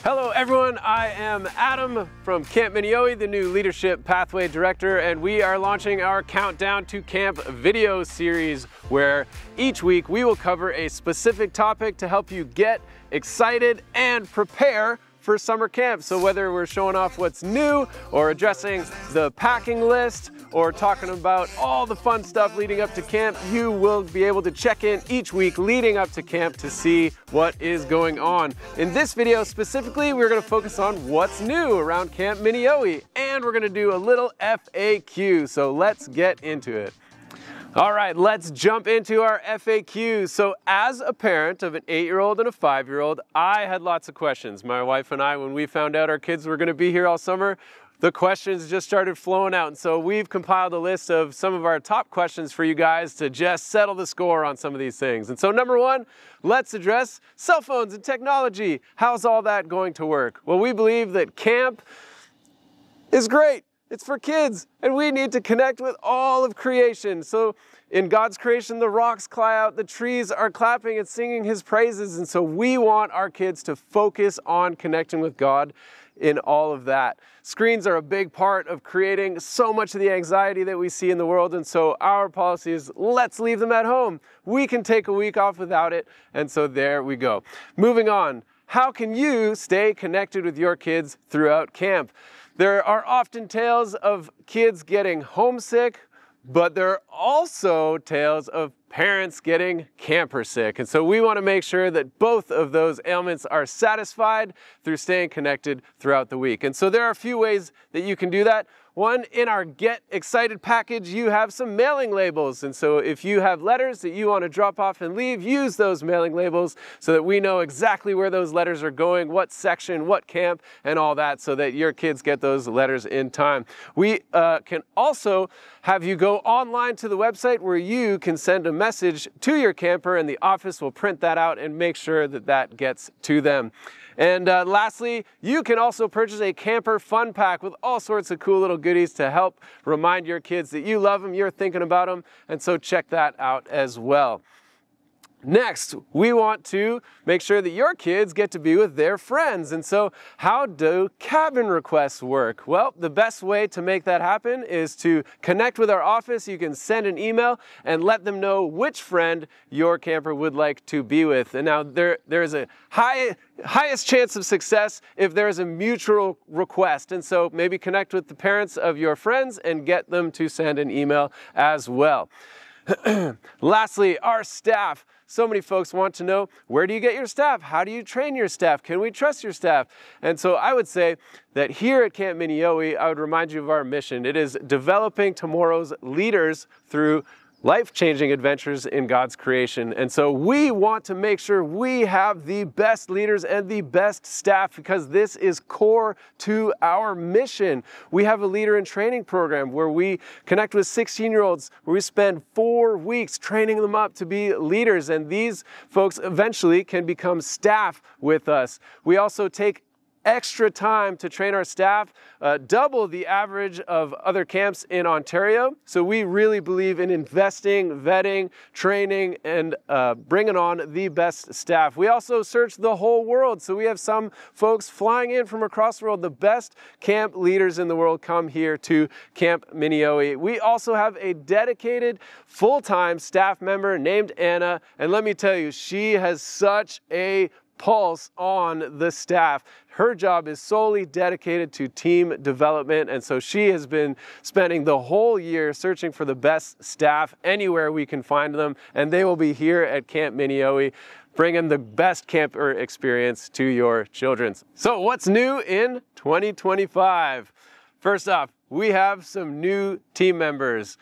Hello everyone, I am Adam from Camp Minneowi, the new Leadership Pathway Director, and we are launching our Countdown to Camp video series where each week we will cover a specific topic to help you get excited and prepare for summer camp. So whether we're showing off what's new or addressing the packing list or talking about all the fun stuff leading up to camp, you will be able to check in each week leading up to camp to see what is going on. In this video specifically, we're going to focus on what's new around Camp Minneowi, and we're going to do a little FAQ. So let's get into it. All right, let's jump into our FAQs. So as a parent of an 8-year-old and a 5-year-old, I had lots of questions. My wife and I, when we found out our kids were gonna be here all summer, the questions just started flowing out. And so we've compiled a list of some of our top questions for you guys to just settle the score on some of these things. And so number one, let's address cell phones and technology. How's all that going to work? Well, we believe that camp is great. It's for kids, and we need to connect with all of creation. So in God's creation, the rocks cry out, the trees are clapping and singing His praises. And so we want our kids to focus on connecting with God in all of that. Screens are a big part of creating so much of the anxiety that we see in the world. And so our policy is, let's leave them at home. We can take a week off without it. And so there we go. Moving on. How can you stay connected with your kids throughout camp? There are often tales of kids getting homesick, but there are also tales of parents getting camper sick. And so we want to make sure that both of those ailments are satisfied through staying connected throughout the week. And so there are a few ways that you can do that. One, in our Get Excited package, you have some mailing labels. And so if you have letters that you want to drop off and leave, use those mailing labels so that we know exactly where those letters are going, what section, what camp, and all that, so that your kids get those letters in time. We can also have you go online to the website where you can send a message to your camper, and the office will print that out and make sure that that gets to them. And lastly, you can also purchase a camper fun pack with all sorts of cool little goodies to help remind your kids that you love them, you're thinking about them, and so check that out as well. Next, we want to make sure that your kids get to be with their friends. And so how do cabin requests work? Well, the best way to make that happen is to connect with our office. You can send an email and let them know which friend your camper would like to be with. And now there is a highest chance of success if there is a mutual request. And so maybe connect with the parents of your friends and get them to send an email as well. Lastly, our staff. So many folks want to know, where do you get your staff? How do you train your staff? Can we trust your staff? And so I would say that here at Camp Minneowi, I would remind you of our mission. It is developing tomorrow's leaders through life-changing adventures in God's creation. And so we want to make sure we have the best leaders and the best staff, because this is core to our mission. We have a leader in training program where we connect with 16-year-olds, where we spend 4 weeks training them up to be leaders. And these folks eventually can become staff with us. We also take extra time to train our staff, double the average of other camps in Ontario. So we really believe in investing, vetting, training, and bringing on the best staff. We also search the whole world. So we have some folks flying in from across the world. The best camp leaders in the world come here to Camp Minneowi. We also have a dedicated full-time staff member named Anna. And let me tell you, she has such a pulse on the staff. Her job is solely dedicated to team development, and so she has been spending the whole year searching for the best staff anywhere we can find them, and they will be here at Camp Minneowi bringing the best camper experience to your children. So what's new in 2025? First off, we have some new team members.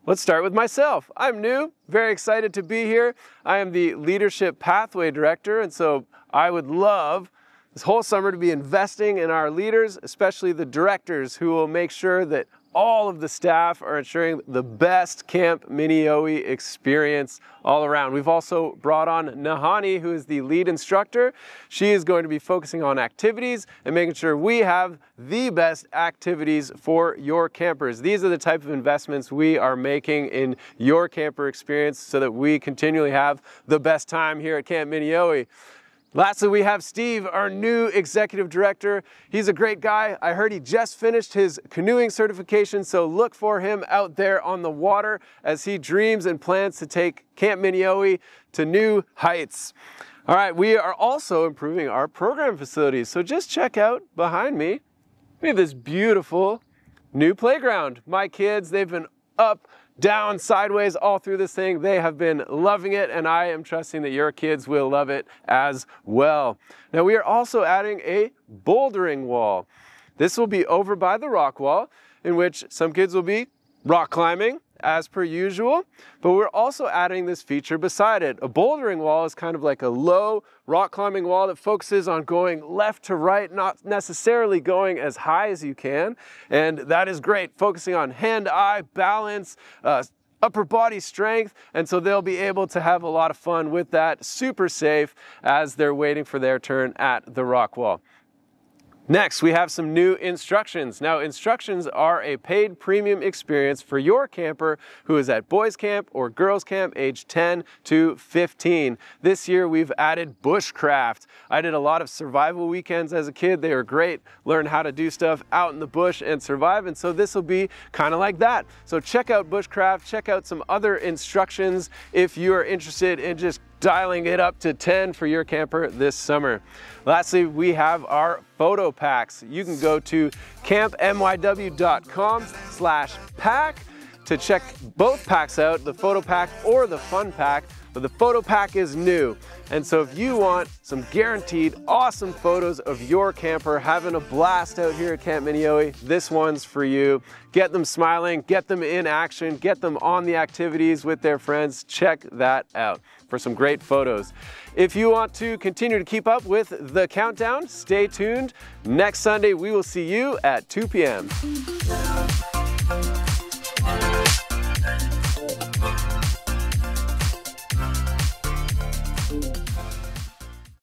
Let's start with myself. I'm new, very excited to be here. I am the Leadership Pathway Director, and so I would love this whole summer to be investing in our leaders, especially the directors, who will make sure that all of the staff are ensuring the best Camp Minneowi experience all around. We've also brought on Nahani, who is the lead instructor. She is going to be focusing on activities and making sure we have the best activities for your campers. These are the type of investments we are making in your camper experience so that we continually have the best time here at Camp Minneowi. Lastly, we have Steve, our new executive director. He's a great guy. I heard he just finished his canoeing certification, so look for him out there on the water as he dreams and plans to take Camp Minneowi to new heights. All right, we are also improving our program facilities, so just check out behind me. We have this beautiful new playground. My kids, they've been up, down, sideways, all through this thing. They have been loving it, and I am trusting that your kids will love it as well. Now, we are also adding a bouldering wall. This will be over by the rock wall, in which some kids will be rock climbing, as per usual, but we're also adding this feature beside it. A bouldering wall is kind of like a low rock climbing wall that focuses on going left to right, not necessarily going as high as you can, and that is great, focusing on hand-eye balance, upper body strength, and so they'll be able to have a lot of fun with that, super safe as they're waiting for their turn at the rock wall. Next, we have some new instructions. Now, instructions are a paid premium experience for your camper who is at boys camp or girls camp age 10 to 15. This year, we've added bushcraft. I did a lot of survival weekends as a kid. They were great. Learn how to do stuff out in the bush and survive, and so this will be kind of like that. So check out bushcraft, check out some other instructions if you are interested in just dialing it up to 10 for your camper this summer. Lastly, we have our photo packs. You can go to campmyw.com/pack to check both packs out, the photo pack or the fun pack, but the photo pack is new. And so if you want some guaranteed awesome photos of your camper having a blast out here at Camp Minneowi, this one's for you. Get them smiling, get them in action, get them on the activities with their friends. Check that out for some great photos. If you want to continue to keep up with the countdown, stay tuned. Next Sunday, we will see you at 2 p.m.